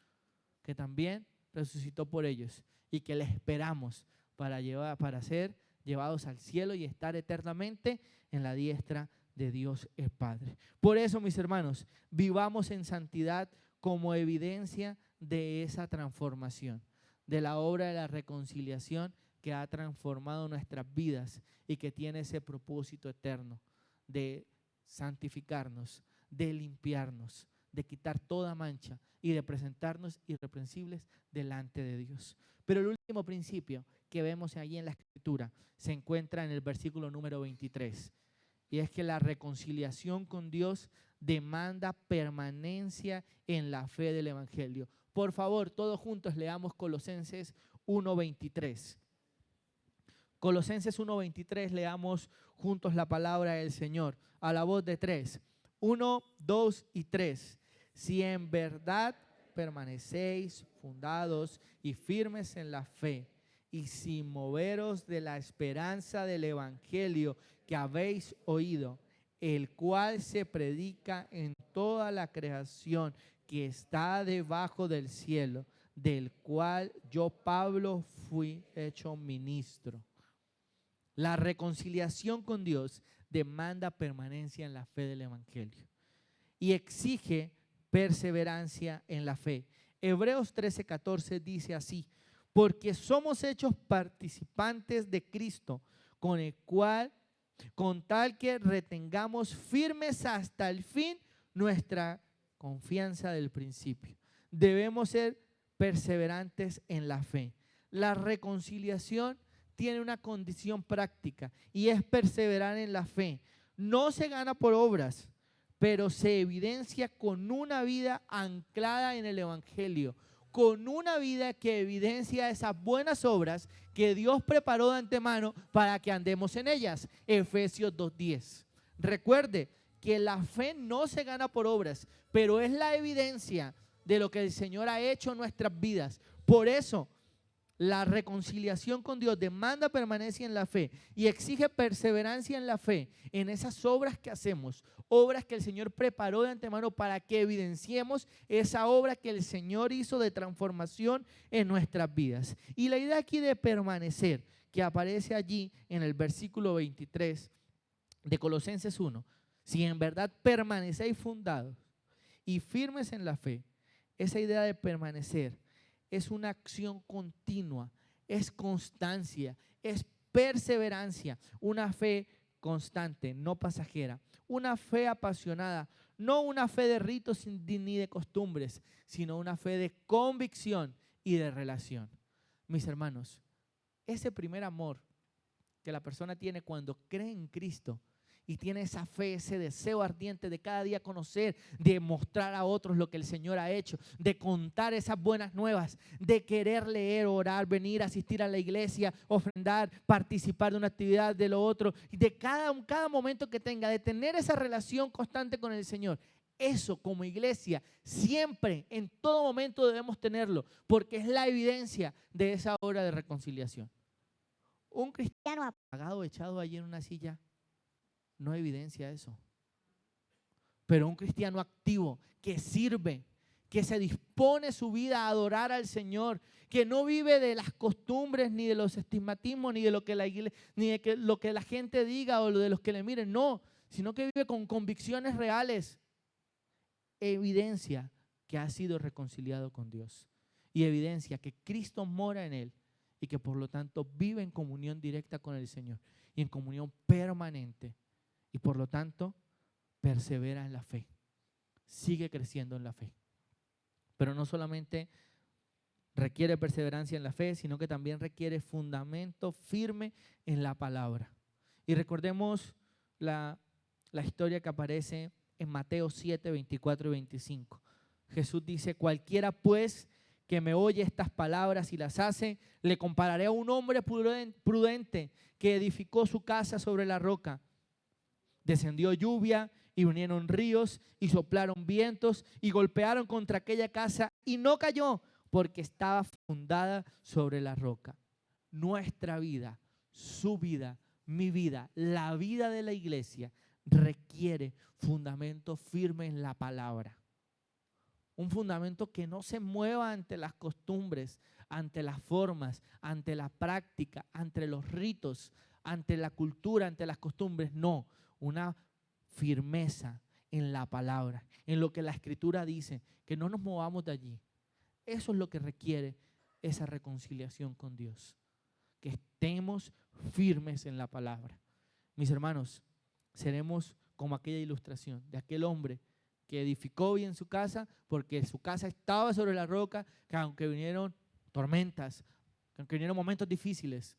Speaker 1: que también resucitó por ellos y que le esperamos para ser llevados al cielo y estar eternamente en la diestra de Dios el Padre. Por eso, mis hermanos, vivamos en santidad como evidencia de esa transformación, de la obra de la reconciliación que ha transformado nuestras vidas y que tiene ese propósito eterno de santificarnos, de limpiarnos, de quitar toda mancha y de presentarnos irreprensibles delante de Dios. Pero el último principio que vemos allí en la Escritura se encuentra en el versículo número 23, y es que la reconciliación con Dios demanda permanencia en la fe del Evangelio. Por favor, todos juntos leamos Colosenses 1:23. Colosenses 1:23, leamos juntos la palabra del Señor a la voz de tres. 1, 2 y 3. Si en verdad permanecéis fundados y firmes en la fe, y sin moveros de la esperanza del evangelio que habéis oído, el cual se predica en toda la creación, que está debajo del cielo, del cual yo, Pablo, fui hecho ministro. La reconciliación con Dios demanda permanencia en la fe del evangelio y exige perseverancia en la fe. Hebreos 13:14 dice así: porque somos hechos participantes de Cristo, con tal que retengamos firmes hasta el fin nuestra confianza del principio. Debemos ser perseverantes en la fe. La reconciliación tiene una condición práctica y es perseverar en la fe. No se gana por obras, pero se evidencia con una vida anclada en el evangelio, con una vida que evidencia esas buenas obras que Dios preparó de antemano para que andemos en ellas. Efesios 2:10. Recuerde que la fe no se gana por obras, pero es la evidencia de lo que el Señor ha hecho en nuestras vidas. Por eso, la reconciliación con Dios demanda permanencia en la fe y exige perseverancia en la fe, en esas obras que hacemos, obras que el Señor preparó de antemano para que evidenciemos esa obra que el Señor hizo de transformación en nuestras vidas. Y la idea aquí de permanecer, que aparece allí en el versículo 23 de Colosenses 1, si en verdad permanecéis fundados y firmes en la fe, esa idea de permanecer es una acción continua, es constancia, es perseverancia, una fe constante, no pasajera, una fe apasionada, no una fe de ritos ni de costumbres, sino una fe de convicción y de relación. Mis hermanos, ese primer amor que la persona tiene cuando cree en Cristo y tiene esa fe, ese deseo ardiente de cada día conocer, de mostrar a otros lo que el Señor ha hecho, de contar esas buenas nuevas, de querer leer, orar, venir, asistir a la iglesia, ofrendar, participar de una actividad, de lo otro, y de cada momento que tenga, de tener esa relación constante con el Señor. Eso como iglesia siempre, en todo momento debemos tenerlo, porque es la evidencia de esa obra de reconciliación. Un cristiano apagado, echado allí en una silla, no evidencia eso. Pero un cristiano activo que sirve, que se dispone su vida a adorar al Señor, que no vive de las costumbres, ni de los estigmatismos, ni de lo que la iglesia, ni de lo que la gente diga o de los que le miren, no, sino que vive con convicciones reales, evidencia que ha sido reconciliado con Dios y evidencia que Cristo mora en él y que por lo tanto vive en comunión directa con el Señor y en comunión permanente. Y por lo tanto, persevera en la fe, sigue creciendo en la fe. Pero no solamente requiere perseverancia en la fe, sino que también requiere fundamento firme en la palabra. Y recordemos la historia que aparece en Mateo 7, 24 y 25. Jesús dice: cualquiera pues que me oye estas palabras y las hace, le compararé a un hombre prudente que edificó su casa sobre la roca. Descendió lluvia y vinieron ríos y soplaron vientos y golpearon contra aquella casa y no cayó porque estaba fundada sobre la roca. Nuestra vida, su vida, mi vida, la vida de la iglesia requiere fundamento firme en la palabra. Un fundamento que no se mueva ante las costumbres, ante las formas, ante la práctica, ante los ritos, ante la cultura, ante las costumbres. No, una firmeza en la palabra, en lo que la Escritura dice, que no nos movamos de allí. Eso es lo que requiere esa reconciliación con Dios, que estemos firmes en la palabra. Mis hermanos, seremos como aquella ilustración de aquel hombre que edificó bien su casa porque su casa estaba sobre la roca, que aunque vinieron tormentas, que aunque vinieron momentos difíciles,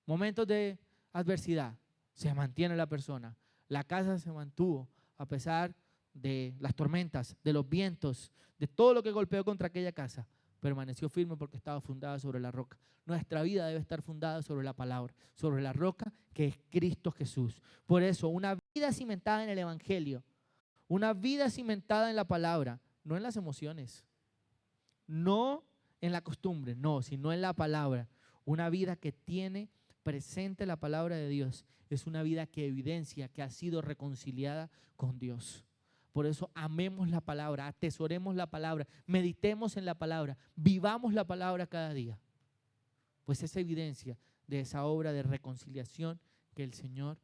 Speaker 1: momentos de adversidad, se mantiene la persona. La casa se mantuvo a pesar de las tormentas, de los vientos, de todo lo que golpeó contra aquella casa. Permaneció firme porque estaba fundada sobre la roca. Nuestra vida debe estar fundada sobre la palabra, sobre la roca que es Cristo Jesús. Por eso, una vida cimentada en el evangelio, una vida cimentada en la palabra, no en las emociones, no en la costumbre, no, sino en la palabra. Una vida que tiene presente la palabra de Dios es una vida que evidencia que ha sido reconciliada con Dios. Por eso amemos la palabra, atesoremos la palabra, meditemos en la palabra, vivamos la palabra cada día. Pues es evidencia de esa obra de reconciliación que el Señor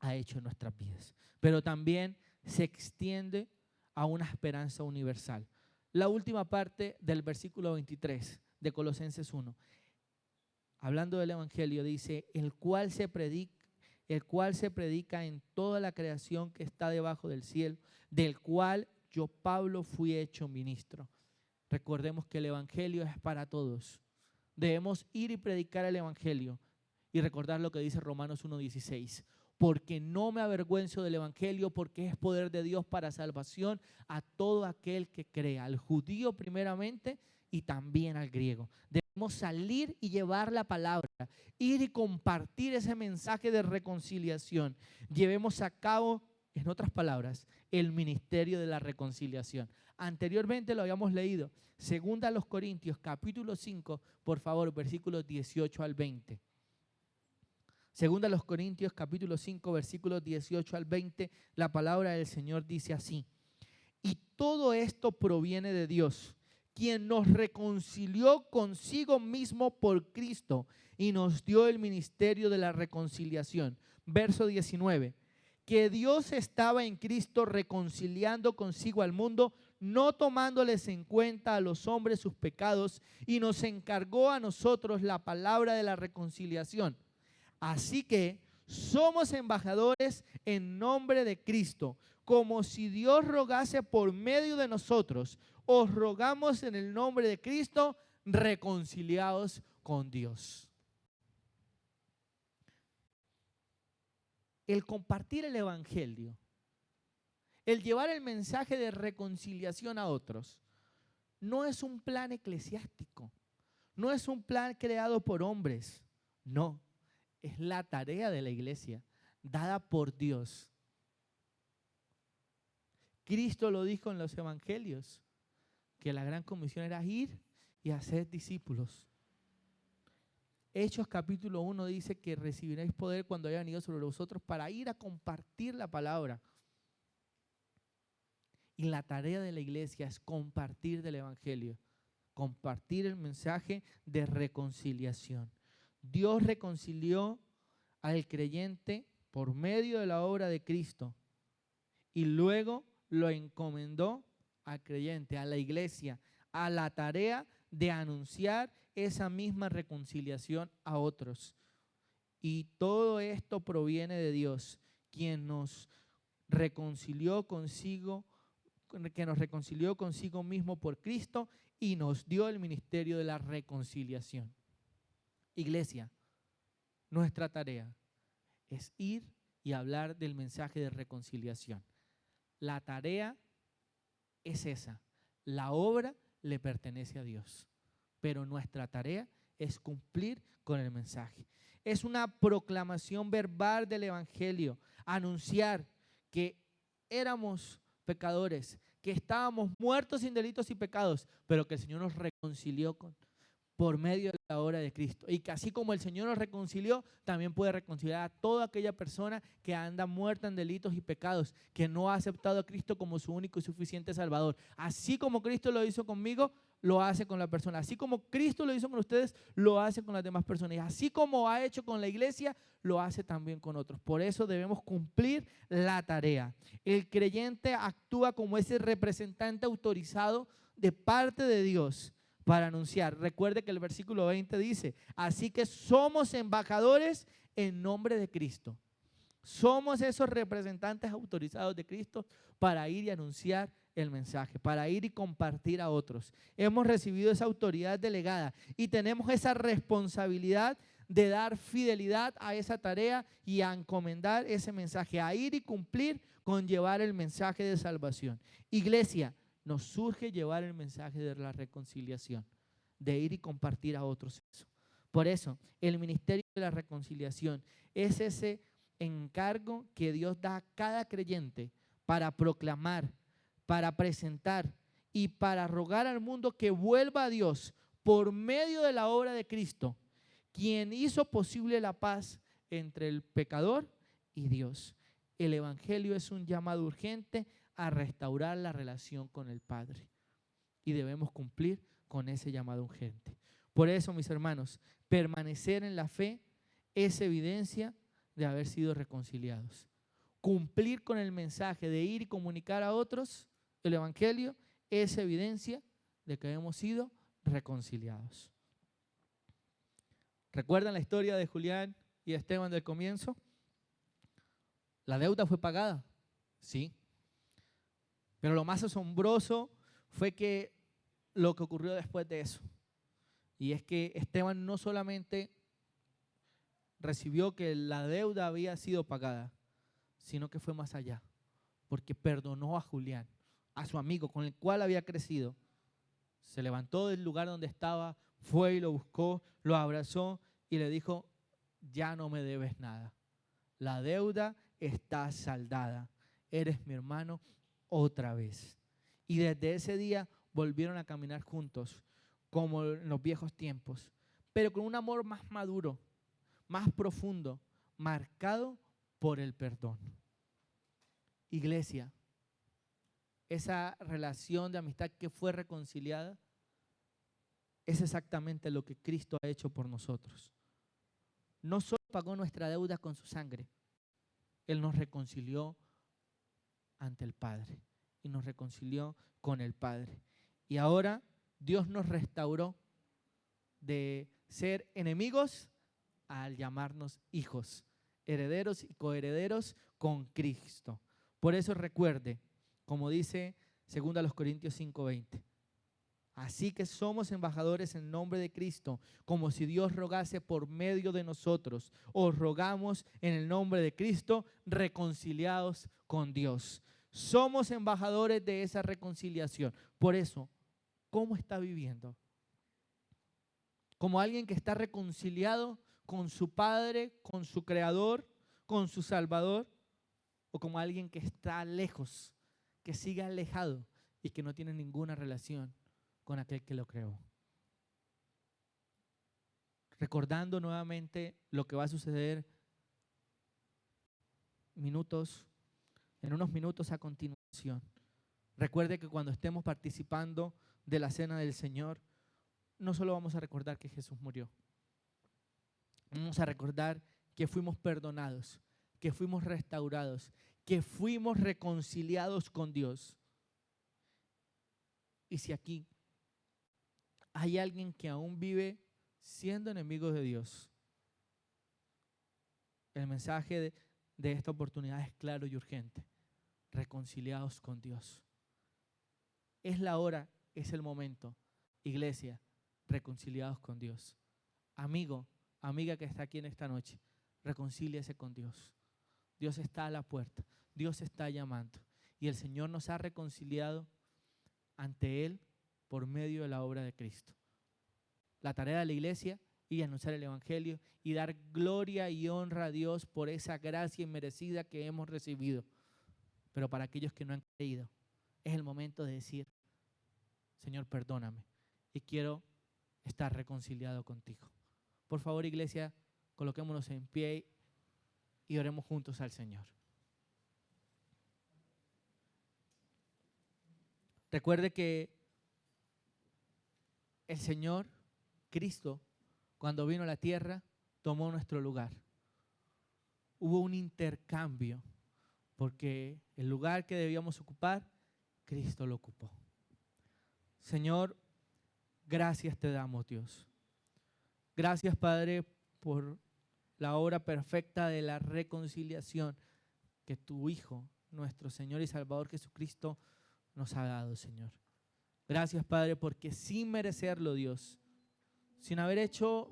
Speaker 1: ha hecho en nuestras vidas. Pero también se extiende a una esperanza universal. La última parte del versículo 23 de Colosenses 1, hablando del Evangelio, dice, el cual se predica en toda la creación que está debajo del cielo, del cual yo, Pablo, fui hecho ministro. Recordemos que el Evangelio es para todos. Debemos ir y predicar el Evangelio y recordar lo que dice Romanos 1:16. Porque no me avergüenzo del Evangelio, porque es poder de Dios para salvación a todo aquel que crea, al judío primeramente y también al griego. Debemos salir y llevar la palabra, ir y compartir ese mensaje de reconciliación. Llevemos a cabo, en otras palabras, el ministerio de la reconciliación. Anteriormente lo habíamos leído, 2 Corintios capítulo 5, por favor, versículos 18 al 20. 2 Corintios capítulo 5, versículos 18 al 20, la palabra del Señor dice así: y todo esto proviene de Dios, quien nos reconcilió consigo mismo por Cristo y nos dio el ministerio de la reconciliación. Verso 19, que Dios estaba en Cristo reconciliando consigo al mundo, no tomándoles en cuenta a los hombres sus pecados, y nos encargó a nosotros la palabra de la reconciliación. Así que somos embajadores en nombre de Cristo, como si Dios rogase por medio de nosotros. Os rogamos en el nombre de Cristo, reconciliados con Dios. El compartir el Evangelio, el llevar el mensaje de reconciliación a otros, no es un plan eclesiástico, no es un plan creado por hombres, no. Es la tarea de la iglesia, dada por Dios. Cristo lo dijo en los evangelios, que la gran comisión era ir y hacer discípulos. Hechos capítulo 1 dice que recibiréis poder cuando haya venido sobre vosotros para ir a compartir la palabra. Y la tarea de la iglesia es compartir del evangelio, compartir el mensaje de reconciliación. Dios reconcilió al creyente por medio de la obra de Cristo y luego lo encomendó al creyente, a la iglesia, a la tarea de anunciar esa misma reconciliación a otros. Y todo esto proviene de Dios, quien nos reconcilió consigo, que nos reconcilió consigo mismo por Cristo y nos dio el ministerio de la reconciliación. Iglesia, nuestra tarea es ir y hablar del mensaje de reconciliación. La tarea es esa. La obra le pertenece a Dios, pero nuestra tarea es cumplir con el mensaje. Es una proclamación verbal del evangelio, anunciar que éramos pecadores, que estábamos muertos sin delitos y pecados, pero que el Señor nos reconcilió por medio de la obra de Cristo. Y que así como el Señor nos reconcilió, también puede reconciliar a toda aquella persona que anda muerta en delitos y pecados, que no ha aceptado a Cristo como su único y suficiente Salvador. Así como Cristo lo hizo conmigo, lo hace con la persona. Así como Cristo lo hizo con ustedes, lo hace con las demás personas. Y así como ha hecho con la iglesia, lo hace también con otros. Por eso debemos cumplir la tarea. El creyente actúa como ese representante autorizado de parte de Dios para anunciar. Recuerde que el versículo 20 dice, así que somos embajadores en nombre de Cristo. Somos esos representantes autorizados de Cristo para ir y anunciar el mensaje, para ir y compartir a otros. Hemos recibido esa autoridad delegada y tenemos esa responsabilidad de dar fidelidad a esa tarea y a encomendar ese mensaje, a ir y cumplir con llevar el mensaje de salvación. Iglesia, nos surge llevar el mensaje de la reconciliación, de ir y compartir a otros eso. Por eso, el ministerio de la reconciliación es ese encargo que Dios da a cada creyente para proclamar, para presentar y para rogar al mundo que vuelva a Dios por medio de la obra de Cristo, quien hizo posible la paz entre el pecador y Dios. El evangelio es un llamado urgente a restaurar la relación con el Padre. Y debemos cumplir con ese llamado urgente. Por eso, mis hermanos, permanecer en la fe es evidencia de haber sido reconciliados. Cumplir con el mensaje de ir y comunicar a otros el Evangelio es evidencia de que hemos sido reconciliados. ¿Recuerdan la historia de Julián y Esteban del comienzo? ¿La deuda fue pagada? Sí. Pero lo más asombroso fue que lo que ocurrió después de eso. Y es que Esteban no solamente recibió que la deuda había sido pagada, sino que fue más allá, porque perdonó a Julián, a su amigo con el cual había crecido. Se levantó del lugar donde estaba, fue y lo buscó, lo abrazó y le dijo: ya no me debes nada. La deuda está saldada. Eres mi hermano otra vez. Y desde ese día volvieron a caminar juntos, como en los viejos tiempos, pero con un amor más maduro, más profundo, marcado por el perdón. Iglesia, esa relación de amistad que fue reconciliada es exactamente lo que Cristo ha hecho por nosotros. No solo pagó nuestra deuda con su sangre, Él nos reconcilió ante el Padre y nos reconcilió con el Padre. Y ahora Dios nos restauró de ser enemigos al llamarnos hijos, herederos y coherederos con Cristo. Por eso recuerde, como dice 2 Corintios 5:20, así que somos embajadores en nombre de Cristo, como si Dios rogase por medio de nosotros. Os rogamos en el nombre de Cristo, reconciliados con Dios. Somos embajadores de esa reconciliación. Por eso, ¿cómo está viviendo? ¿Como alguien que está reconciliado con su Padre, con su Creador, con su Salvador? ¿O como alguien que está lejos, que sigue alejado y que no tiene ninguna relación con aquel que lo creó? Recordando nuevamente lo que va a suceder en unos minutos a continuación. Recuerde que cuando estemos participando de la cena del Señor, no solo vamos a recordar que Jesús murió, vamos a recordar que fuimos perdonados, que fuimos restaurados, que fuimos reconciliados con Dios. Y si aquí hay alguien que aún vive siendo enemigo de Dios, el mensaje de esta oportunidad es claro y urgente: reconciliados con Dios. Es la hora, es el momento. Iglesia, reconciliados con Dios. Amigo, amiga que está aquí en esta noche, reconcíliese con Dios. Dios está a la puerta, Dios está llamando. Y el Señor nos ha reconciliado ante Él por medio de la obra de Cristo. La tarea de la iglesia y anunciar el Evangelio y dar gloria y honra a Dios por esa gracia inmerecida que hemos recibido. Pero para aquellos que no han creído, es el momento de decir: Señor, perdóname y quiero estar reconciliado contigo. Por favor, iglesia, coloquémonos en pie y oremos juntos al Señor. Recuerde que el Señor, Cristo, cuando vino a la tierra, tomó nuestro lugar. Hubo un intercambio, porque el lugar que debíamos ocupar, Cristo lo ocupó. Señor, gracias te damos, Dios. Gracias, Padre, por la obra perfecta de la reconciliación que tu Hijo, nuestro Señor y Salvador Jesucristo, nos ha dado, Señor. Gracias, Padre, porque sin merecerlo, Dios, sin haber hecho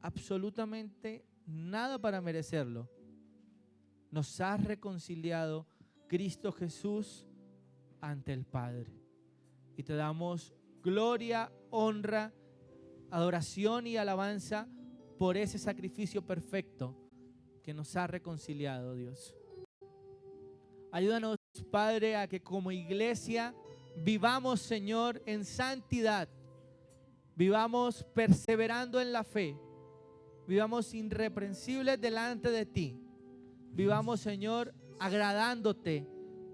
Speaker 1: absolutamente nada para merecerlo, nos has reconciliado, Cristo Jesús, ante el Padre. Y te damos gloria, honra, adoración y alabanza por ese sacrificio perfecto que nos ha reconciliado, Dios. Ayúdanos, Padre, a que como iglesia vivamos, Señor, en santidad, vivamos perseverando en la fe, vivamos irreprensibles delante de ti, vivamos, Señor, agradándote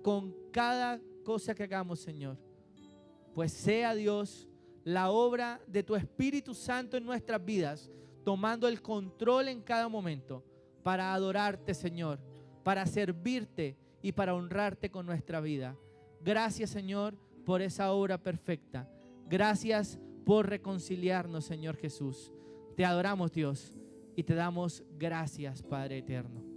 Speaker 1: con cada cosa que hagamos, Señor, pues sea, Dios, la obra de tu Espíritu Santo en nuestras vidas, tomando el control en cada momento para adorarte, Señor, para servirte y para honrarte con nuestra vida. Gracias, Señor, por esa obra perfecta. Gracias por reconciliarnos, Señor Jesús. Te adoramos, Dios, y te damos gracias, Padre eterno.